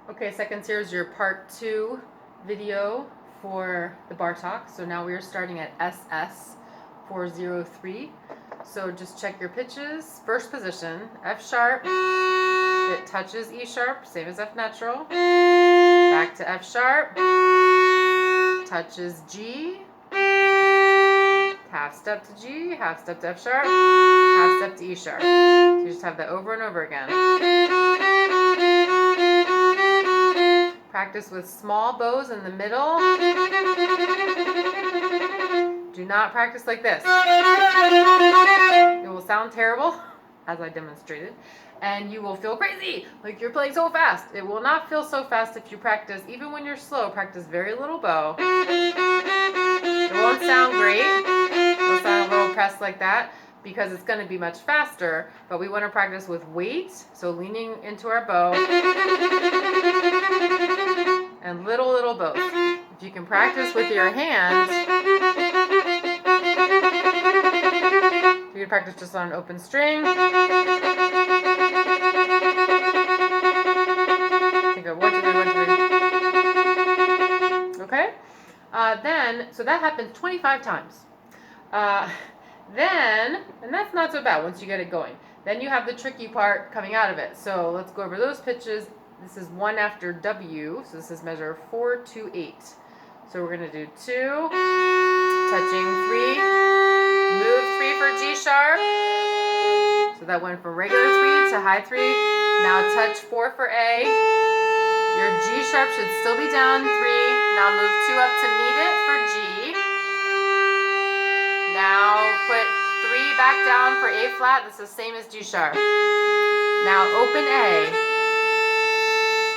Okay, seconds, here's your part 2 video for the Bartok. So now we are starting at SS 403. So just check your pitches. First position, F sharp. It touches E sharp, same as F natural. Back to F sharp. Touches G. Half step to G, half step to F sharp, half step to E sharp. So you just have that over and over again. Practice with small bows in the middle. Do not practice like this. It will sound terrible, as I demonstrated, and you will feel crazy, like you're playing so fast. It will not feel so fast if you practice, even when you're slow, practice very little bow. It won't sound great. It'll sound a little pressed like that because it's going to be much faster, but we want to practice with weight, so leaning into our bow, and little bows. If you can practice with your hands, you can practice just on an open string. Think of 1, 2, 3, 1, 2, 3. Okay? So that happens 25 times. And that's not so bad once you get it going. Then you have the tricky part coming out of it. So let's go over those pitches. This is 1 after W, so this is measure 4, 2, 8. So we're going to do 2, touching 3, move 3 for G sharp. So that went from regular 3 to high 3. Now touch 4 for A. Your G sharp should still be down 3. Now move 2 up to meet it for G. Now put 3 back down for A flat. This is the same as G sharp. Now open A.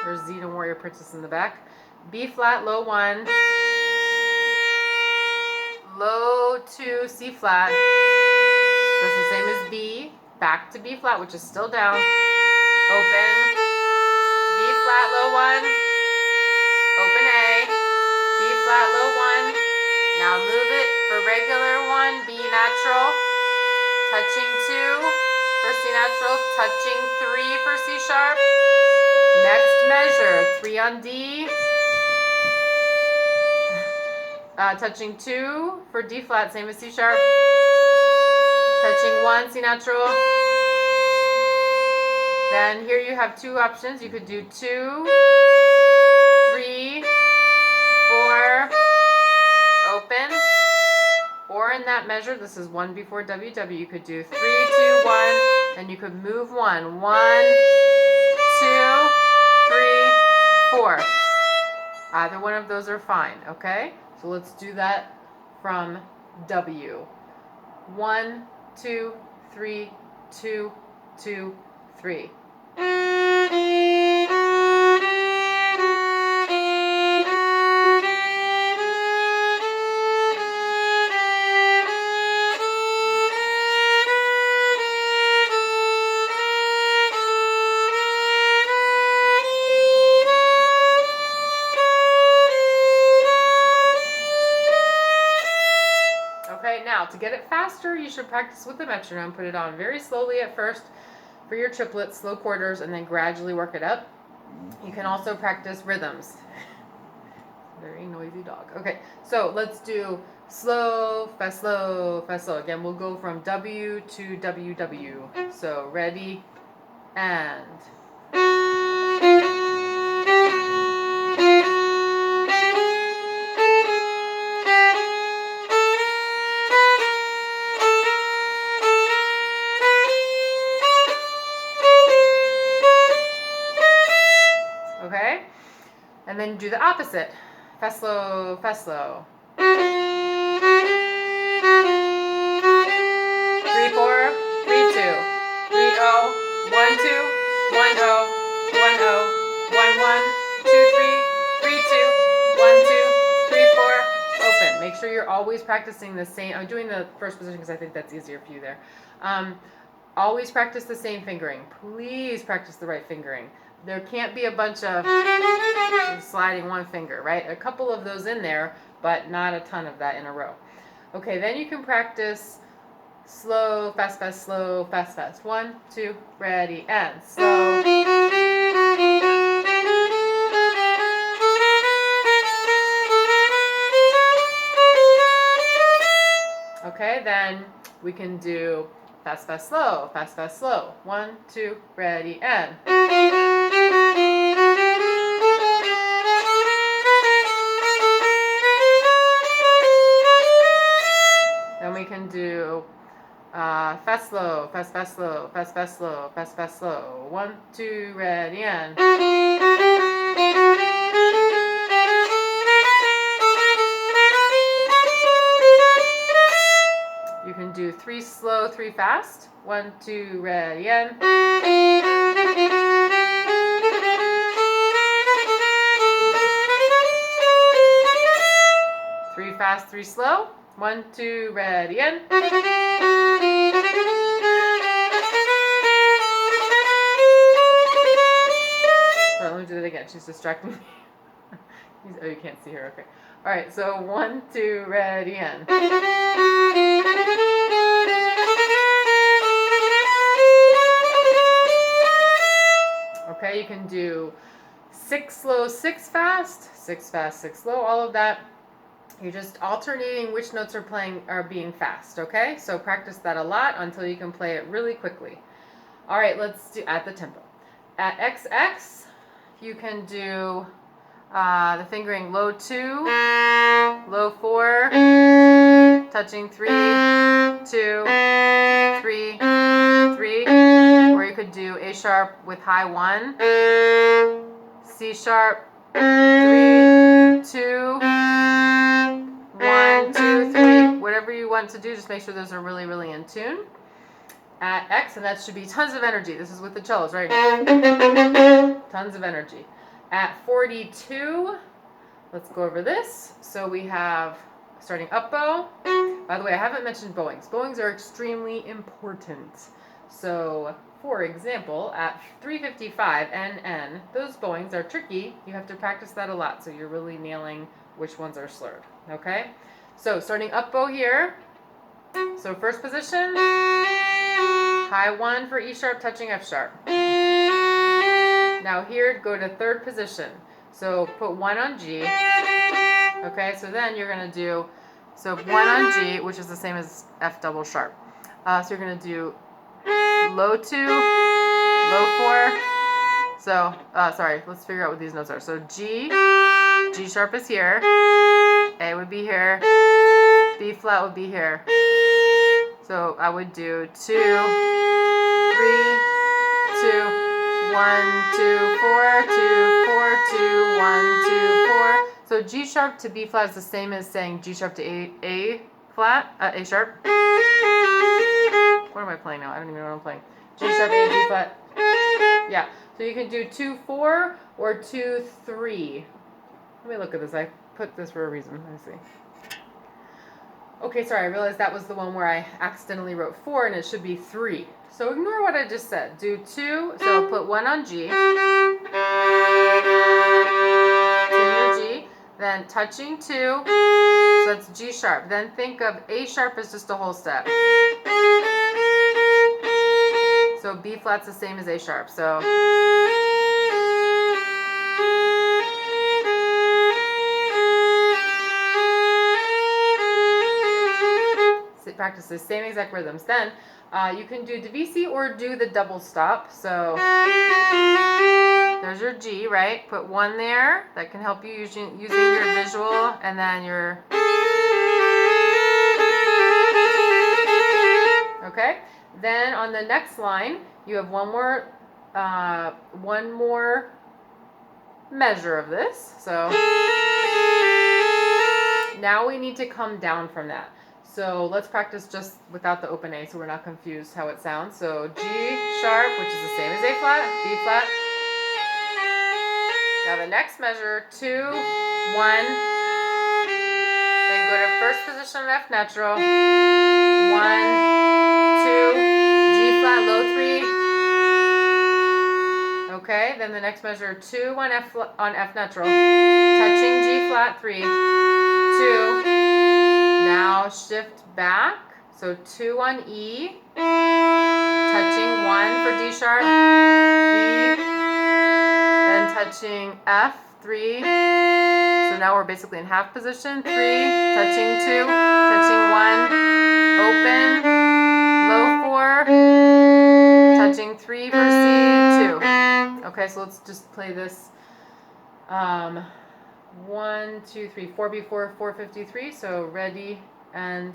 There's Xena Warrior Princess in the back. B flat, low 1. Low 2, C flat. That's the same as B. Back to B flat, which is still down. Open. B flat, low 1. Open A. B flat, low 1. Now move it for regular 1, B natural. Touching 2 for C natural. Touching 3 for C sharp. Next measure, 3 on D. Touching 2 for D flat, same as C sharp. Touching 1, C natural. Then here you have 2 options. You could do 2, 3, 4, open. Or in that measure, this is 1 before WW, you could do 3, 2, 1, and you could move 1. 1, 2, 3, 4. Either one of those are fine, okay? So let's do that from W. 1, 2, 3, 2, 2, 3. Okay, now to get it faster, you should practice with the metronome. Put it on very slowly at first for your triplets, slow quarters, and then gradually work it up. You can also practice rhythms. Very noisy dog. Okay, so let's do slow, fast, slow, fast, slow. Again, we'll go from W to WW. So ready, and... Okay? And then do the opposite. Fast, slow, fast, slow. 3, 4, 3, 2, 3, 0, 1, 2, 1, 0, 1, 0, 1, 1, 2, 3, 3, 2, 1, 2, 3, 4, open. Make sure you're always practicing the same. I'm doing the first position because I think that's easier for you there. Always practice the same fingering. Please practice the right fingering. There can't be a bunch of sliding one finger, right? A couple of those in there, but not a ton of that in a row. Okay, then you can practice slow, fast, fast, slow, fast, fast. 1, 2, ready, and slow. We can do fast, fast, slow, fast, fast, slow. 1, 2, ready, and. Then we can do fast, slow, fast, fast, slow, fast, fast, slow, fast, fast, slow. 1, 2, ready, and. You can do 3 slow, 3 fast. 1, 2, ready, and. 3 fast, 3 slow. 1, 2, ready, and. Let me do that again. She's distracting me. Oh, you can't see her. Okay. All right. So 1, 2, ready, and. Okay. You can do 6 slow, 6 fast, 6 fast, 6 slow. All of that. You're just alternating which notes are being fast. Okay. So practice that a lot until you can play it really quickly. All right. Let's do at the tempo. At XX. You can do the fingering low 2, low 4, touching 3, 2, 3, 3, or you could do A sharp with high 1, C sharp, 3, 2, 1, 2, 3, whatever you want to do, just make sure those are really, really in tune. At X, and that should be tons of energy. This is with the cellos, right? Tons of energy. At 42, let's go over this. So we have starting up bow. By the way, I haven't mentioned bowings. Bowings are extremely important. So, for example, at 355 NN, those bowings are tricky. You have to practice that a lot, so you're really nailing which ones are slurred. Okay? So, starting up bow here. So, first position. High 1 for E sharp, touching F sharp. Now here, go to third position. So put 1 on G. Okay, so then you're going to do, 1 on G, which is the same as F double sharp. So you're going to do low 2, low 4. So, sorry, let's figure out what these notes are. So G sharp is here. A would be here. B flat would be here. So I would do 2, 3, 2, 1, 2, 4, 2, 4, 2, 1, 2, 4. So G sharp to B flat is the same as saying G sharp to A flat, A sharp. What am I playing now? I don't even know what I'm playing. G sharp, A, B flat. Yeah. So you can do 2, 4 or 2, 3. Let me look at this. I put this for a reason. Let me see. Okay, sorry, I realized that was the one where I accidentally wrote 4 and it should be 3. So ignore what I just said. Do 2, so put 1 on G. 2 on G, then touching 2, so that's G sharp. Then think of A sharp as just a whole step. So B flat's the same as A sharp. So practice the same exact rhythms. Then you can do divisi or do the double stop. So there's your G, right? Put 1 there. That can help you using your visual, and then your. Okay. Then on the next line, you have one more measure of this. So now we need to come down from that. So let's practice just without the open A so we're not confused how it sounds. So G sharp, which is the same as A flat, B flat. Now the next measure, 2, 1. Then go to first position of F natural. 1, 2, G flat, low 3. Okay, then the next measure, 2 on F natural. Touching G flat, 3, 2. Now shift back, so 2 on E, touching 1 for D sharp, E, then touching F, 3, so now we're basically in half position, 3, touching 2, touching 1, open, 4, touching 3 for C, 2. Okay, so let's just play this. 1, 2, 3, 4B4, 453. So ready and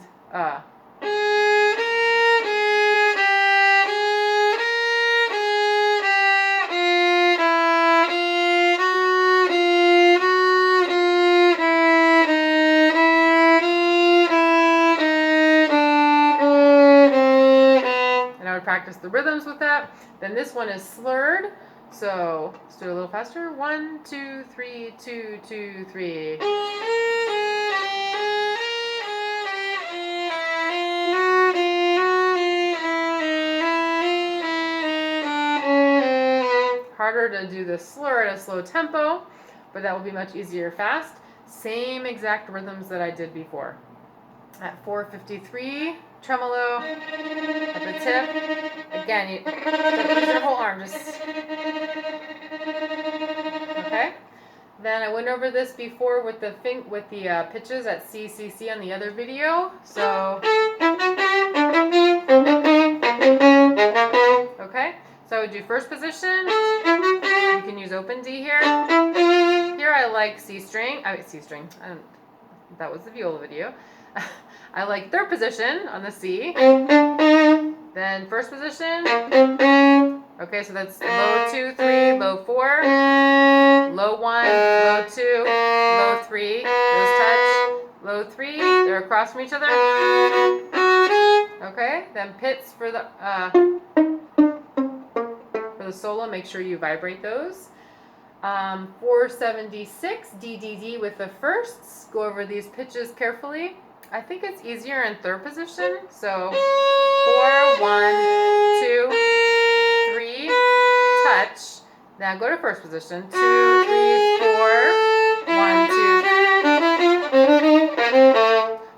practice the rhythms with that. Then this one is slurred, so let's do it a little faster. 1, 2, 3, 2, 2, 3. Harder to do the slur at a slow tempo, but that will be much easier fast. Same exact rhythms that I did before. At 453, tremolo at the tip. Again, you don't use your whole arm, just okay. Then I went over this before with the pitches at C, C, C on the other video. So okay, so I would do first position. You can use open D here. Here I like C string. That was the viola video. I like third position on the C. Then first position. Okay, so that's low 2, 3, low 4, low 1, low 2, low 3. Those touch. Low 3. They're across from each other. Okay, then pits for the solo. Make sure you vibrate those. 476 D, D, D with the firsts. Go over these pitches carefully. I think it's easier in third position. So 4, 1, 2, 3, touch. Now go to first position. 2, 3, 4, 1, 2.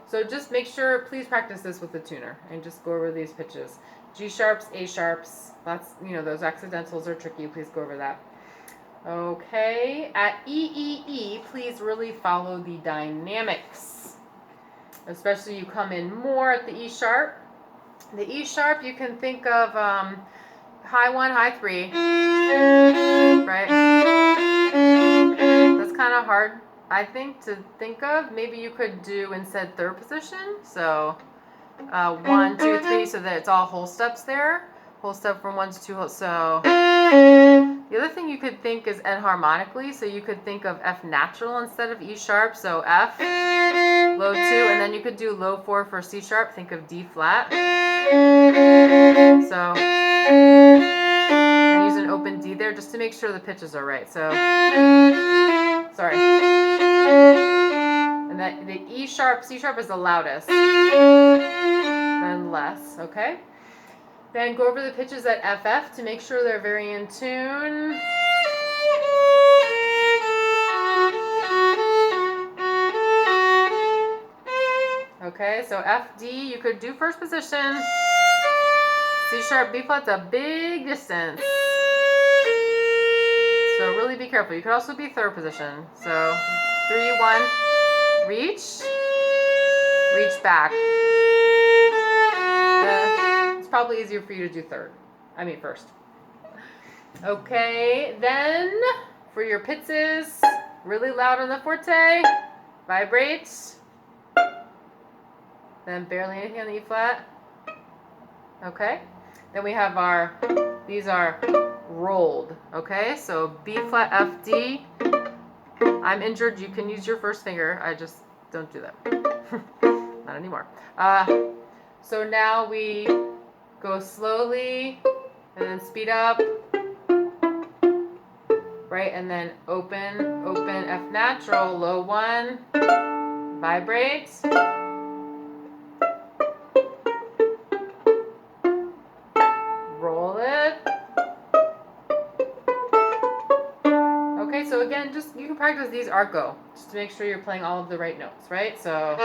So just make sure, please practice this with the tuner and just go over these pitches. G sharps, A sharps. That's, those accidentals are tricky. Please go over that. Okay, at E, E, E, please really follow the dynamics. Especially you come in more at the E sharp. The E sharp, you can think of high 1, high 3, right? That's kind of hard, I think, to think of. Maybe you could do instead third position. So 1, 2, 3, so that it's all whole steps there. Whole step from 1 to 2. So the other thing you could think is enharmonically. So you could think of F natural instead of E sharp. So F, low 2, and then you could do low 4 for C sharp. Think of D flat. So I'm using open D there just to make sure the pitches are right. So sorry. And that the E sharp, C sharp is the loudest. Then less. Okay. Then go over the pitches at FF to make sure they're very in tune. Okay, so FD, you could do first position. C sharp, B flat's a big distance. So really be careful. You could also be third position. So 3, 1, reach back. It's probably easier for you to do first. Okay, then for your pitches, really loud on the forte, vibrate. Then barely anything on the E flat. Okay, then we have these are rolled. Okay, so B flat, F, D. I'm injured, you can use your first finger. I just don't do that. Not anymore. So now we go slowly and then speed up, right? And then open, F natural, low 1, vibrate. Roll it. Okay, so again, you can practice these arco, just to make sure you're playing all of the right notes, right? So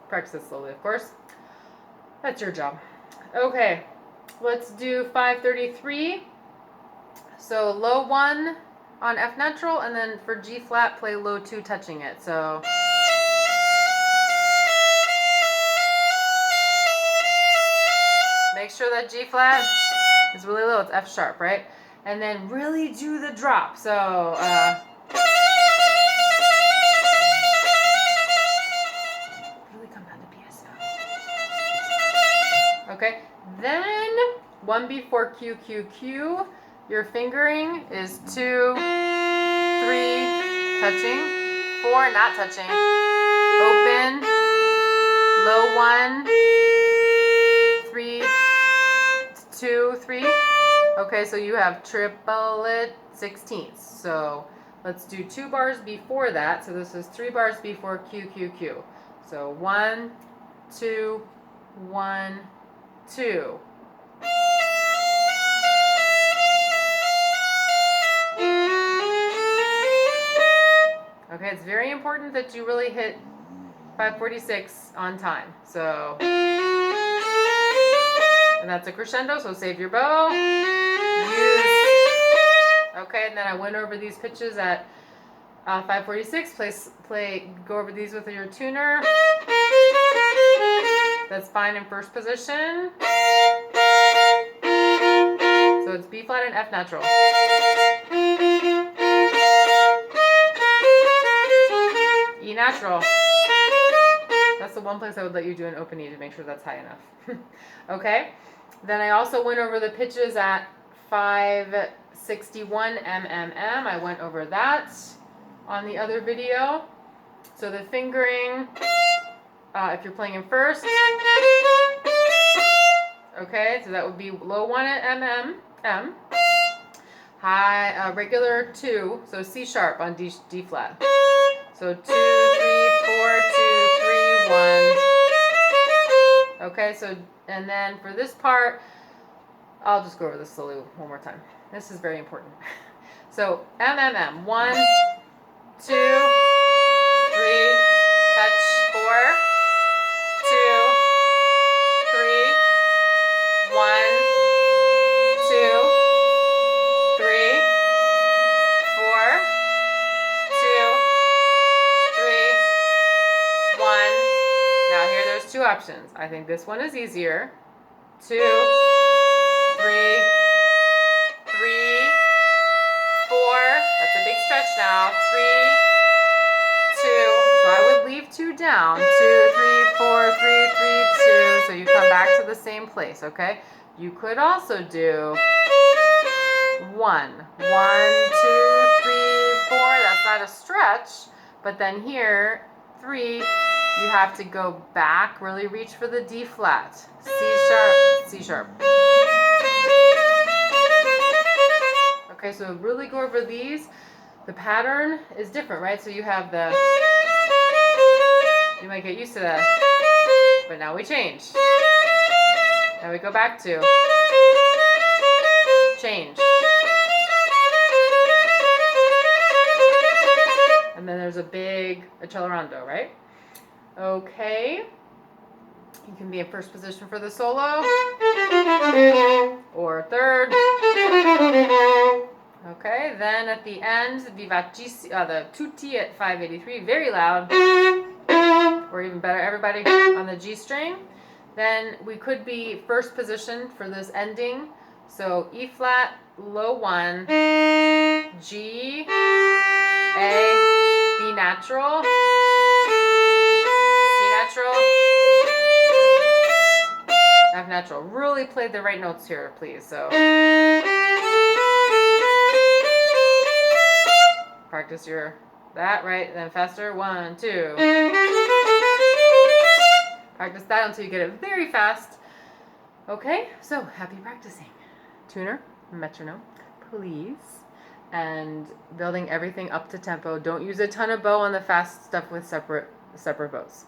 practice it slowly, of course. That's your job. Okay, let's do 533. So low 1, on F natural, and then for G flat, play low 2 touching it. So make sure that G flat is really low. It's F sharp, right? And then really do the drop. So really come down to PS now. Okay, then 1 before Q, Q, Q. Your fingering is 2, 3, touching, 4, not touching, open, low 1, 3, 2, 3. Okay, so you have triplet 16ths. So let's do 2 bars before that. So this is 3 bars before Q, Q, Q. So 1, 2, 1, 2. Okay, it's very important that you really hit 546 on time. So, and that's a crescendo, so save your bow. Okay, and then I went over these pitches at 546. Go over these with your tuner. That's fine in first position. So it's B flat and F natural. E natural. That's the one place I would let you do an open E to make sure that's high enough. Okay. Then I also went over the pitches at 561 MMM. I went over that on the other video. So the fingering, if you're playing in first, okay, so that would be low 1 at M, high, regular 2, so C sharp on D flat. So 2, 3, 4, 2, 3, 1. Okay, so, and then for this part, I'll just go over this slowly one more time. This is very important. So M, 1, 2, 3, touch, 4, 2, 3, 1, 2, 3, 4, 2, 3, 1. Now here there's 2 options. I think this one is easier. 2, 3, 3, 4. That's a big stretch now. 3, 2. So I would leave 2 down. 2, 3, 4, 3, 3, 2. So you come back to the same place, okay? You could also do 1, 1, 2, 3, 4. That's not a stretch. But then here, 3, you have to go back, really reach for the D flat. C sharp, C sharp. Okay, so really go over these. The pattern is different, right? So you have the, you might get used to that, but now we change. Now we go back to change. And then there's a big accelerando, right? Okay. You can be in first position for the solo or third. Okay, then at the end, the tutti at 583, very loud, or even better, everybody on the G string. Then we could be first position for this ending. So E flat, low 1, G, A, B natural, C natural, F natural. Really play the right notes here, please. So practice your that, right? Then faster. 1, 2. Practice that until you get it very fast. Okay, so happy practicing. Tuner, metronome, please. And building everything up to tempo. Don't use a ton of bow on the fast stuff with separate bows.